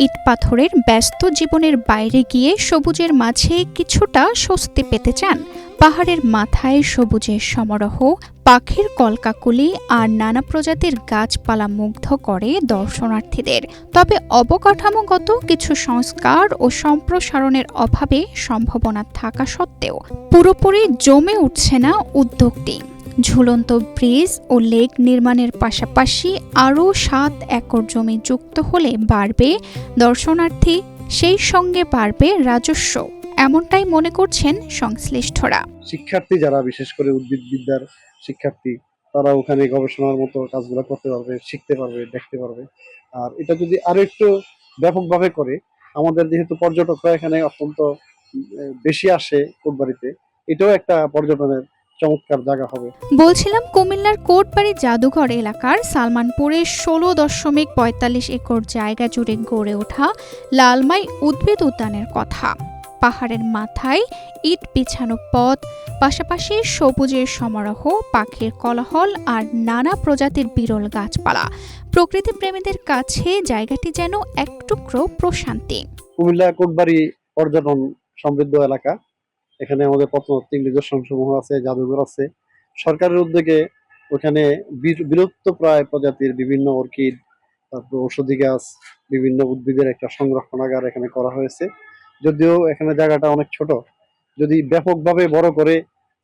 ইট পাথরের ব্যস্ত জীবনের বাইরে গিয়ে সবুজের মাঝে কিছুটা স্বস্তি পেতে চান, পাহাড়ের মাথায় সবুজের সমারোহ, পাখির কলকাকলি আর নানা প্রজাতির গাছপালা মুগ্ধ করে দর্শনার্থীদের। তবে অবকাঠামোগত কিছু সংস্কার ও সম্প্রসারণের অভাবে সম্ভাবনা থাকা সত্ত্বেও পুরোপুরি জমে উঠছে না উদ্যোগটি। ঝুলন্ত ব্রিজ ও লেক নির্মাণের পাশাপাশি আরও 7 একর জমি যুক্ত হলে বাড়বে দর্শনার্থী, সেই সঙ্গে বাড়বে রাজস্ব, এমনটাই মনে করছেন সংশ্লিষ্টরা। শিক্ষার্থী যারা, বিশেষ করে উদ্ভিদবিদ্যার শিক্ষার্থী, তারা ওখানে গবেষণার মতো কাজগুলো করতে পারবে, শিখতে পারবে, দেখতে পারবে। আর এটা যদি আরো একটু ব্যাপকভাবে করে, আমাদের যেহেতু পর্যটকরা এখানে অত্যন্ত বেশি আসে কোটবাড়িতে, এটাও একটা পর্যটনের চমৎকার জায়গা হবে। বলছিলাম কুমিল্লার কোটবাড়ি জাদুঘর এলাকার সালমানপুরে 16.45 একর জায়গা জুড়ে গড়ে ওঠা লালমাই উদ্ভিদ উদ্যানের কথা। পাহাড়ের মাথায় ইট বিছানো পথ, পাশাপাশি সবুজের সমারোহ, পাখির কোলাহল আর নানা প্রজাতির বিরল গাছপালা। প্রকৃতি প্রেমীদের কাছে জায়গাটি যেন এক টুকরো প্রশান্তি। কুমিল্লা কোটবাড়ি পর্যটন সমৃদ্ধ এলাকা। এখানে আমাদের প্রত্নতাত্ত্বিক নিদর্শনসমূহ আছে, জাদুঘর আছে। সরকারের উদ্যোগে ওখানে বিলুপ্ত প্রায় প্রজাতির বিভিন্ন অর্কিড, তারপর ঔষধি গাছ, বিভিন্ন উদ্ভিদের একটা সংরক্ষণাগার এখানে করা হয়েছে। যদিও এখানে জায়গাটা অনেক ছোট, যদি ব্যাপকভাবে বড় করে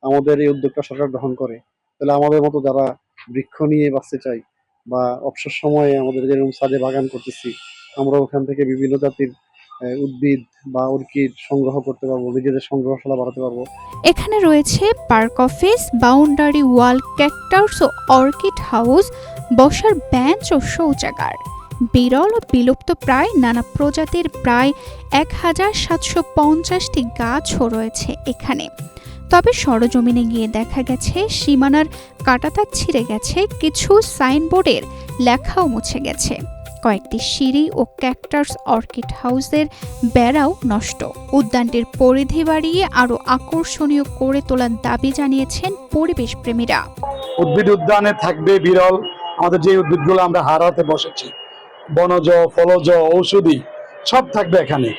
আমাদের এই উদ্যোগটা সরকার গ্রহণ করে, তাহলে আমাদের মতো যারা বৃক্ষ নিয়ে বাঁচতে চাই বা অবসর সময়ে আমাদের যেরকম ছাদে বাগান করতেছি, আমরা ওখান থেকে বিভিন্ন জাতির উদ্ভিদ বা অর্কিড সংগ্রহ করতে পারবো, নিজেদের সংগ্রহশালা বাড়াতে পারবো। এখানে রয়েছে park office, boundary wall, cactus ও অর্কিড হাউস, বসার বেঞ্চ ও শৌচাগার। বিরল ও বিলুপ্ত প্রায় নানা প্রজাতির প্রায় 1750টি গাছও রয়েছে এখানে। তবে সরজমিনে গিয়ে দেখা গেছে সীমানার কাঁটাতার ছিঁড়ে গেছে, কিছু সাইনবোর্ডের লেখাও মুছে গেছে, কয়েকটি সিঁড়ি ও ক্যাকটাস অর্কিড হাউসের বেড়াও নষ্ট। উদ্যানটির পরিধি বাড়িয়ে আরো আকর্ষণীয় করে তোলার দাবি জানিয়েছেন পরিবেশ প্রেমীরা। উদ্ভিদ উদ্যানে থাকবে বিরল আমাদের যে উদ্ভিদগুলো আমরা হারাতে বসেছি, বনজ, ফলজ, ঔষধি সব থাকবে এখানে।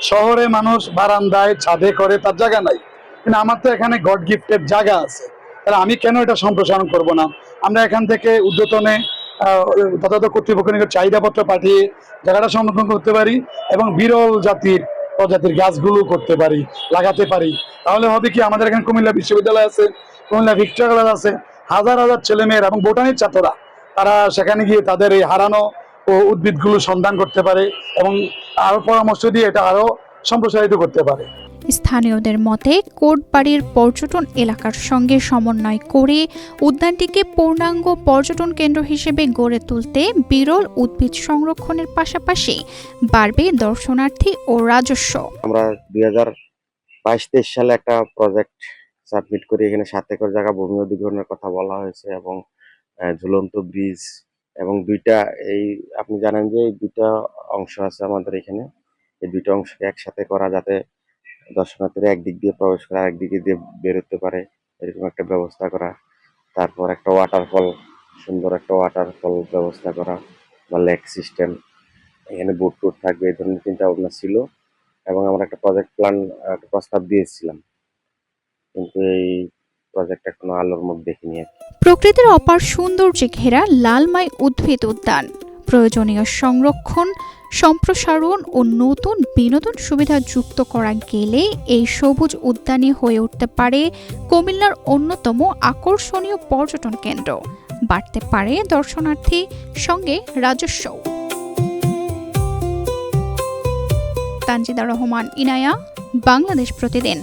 শহরে মানুষ বারান্দায় ছাদে করে, তার জায়গা নাই, কিন্তু আমার তো এখানে গড গিফটের জায়গা আছে, তাহলে আমি কেন এটা সম্প্রসারণ করব না? আমরা এখান থেকে উদ্যতনে যথাযথ কর্তৃপক্ষের নিকট চাহিদাপত্র পাঠিয়ে জায়গাটা সংরক্ষণ করতে পারি এবং বিরল প্রজাতির গাছগুলো করতে পারি, লাগাতে পারি। তাহলে হবে কি, আমাদের এখানে কুমিল্লা বিশ্ববিদ্যালয় আছে, কুমিল্লা ভিক্টোরিয়া কলেজ আছে, হাজার হাজার ছেলেমেয়েরা এবং বোটানির ছাত্ররা তারা সেখানে গিয়ে তাদের এই হারানো ও উদ্ভিদগুলো সন্ধান করতে পারে এবং আরো পরামর্শ দিয়ে এটা আরো সম্প্রসারিত করতে পারে। স্থানীয়দের মতে কোটবাড়ির পর্যটন এলাকার সঙ্গে সমন্বয় করে উদ্যানটিকে পূর্ণাঙ্গ পর্যটন কেন্দ্র হিসেবে গড়ে তুলতে বিরল উদ্ভিদ সংরক্ষণের পাশাপাশি বাড়বে দর্শনার্থী ও রাজস্ব। আমরা 2022-23 সালে একটা প্রজেক্ট সাবমিট করি। এখানে 7 একর জায়গা ভূমি অধিগ্রহণের কথা বলা হয়েছে এবং ঝুলন্ত ব্রিজ এবং আপনি জানেন যে এই 2টা অংশ আছে আমাদের এখানে। এই 2টা অংশকে একসাথে করা, যাতে দর্শনার্থীরা একদিক দিয়ে প্রবেশ করে আরেক দিকে দিয়ে বেরোতে পারে, এরকম একটা ব্যবস্থা করা। তারপর একটা ওয়াটারফল, সুন্দর একটা ওয়াটারফল ব্যবস্থা করা বা লেক সিস্টেম, এখানে বোট টোট থাকবে, এই ধরনের চিন্তা ভাবনা ছিল এবং আমরা একটা প্রজেক্ট প্ল্যান, একটা প্রস্তাব দিয়েছিলাম, কিন্তু এই প্রজেক্ট এখনো আলোর মুখ দেখিনি। প্রকৃতির অপার সৌন্দর্যে ঘেরা লালমাই উদ্ভিদ উদ্যান প্রয়োজনীয় সংরক্ষণ, সম্প্রসারণ ও নতুন বিনোদন সুবিধা যুক্ত করা গেলে এই সবুজ উদ্যানই হয়ে উঠতে পারে কুমিল্লার অন্যতম আকর্ষণীয় পর্যটন কেন্দ্র। বাড়তে পারে দর্শনার্থী, সঙ্গে রাজস্ব। তানজিদা রহমান, ইনায়া, বাংলাদেশ প্রতিদিন।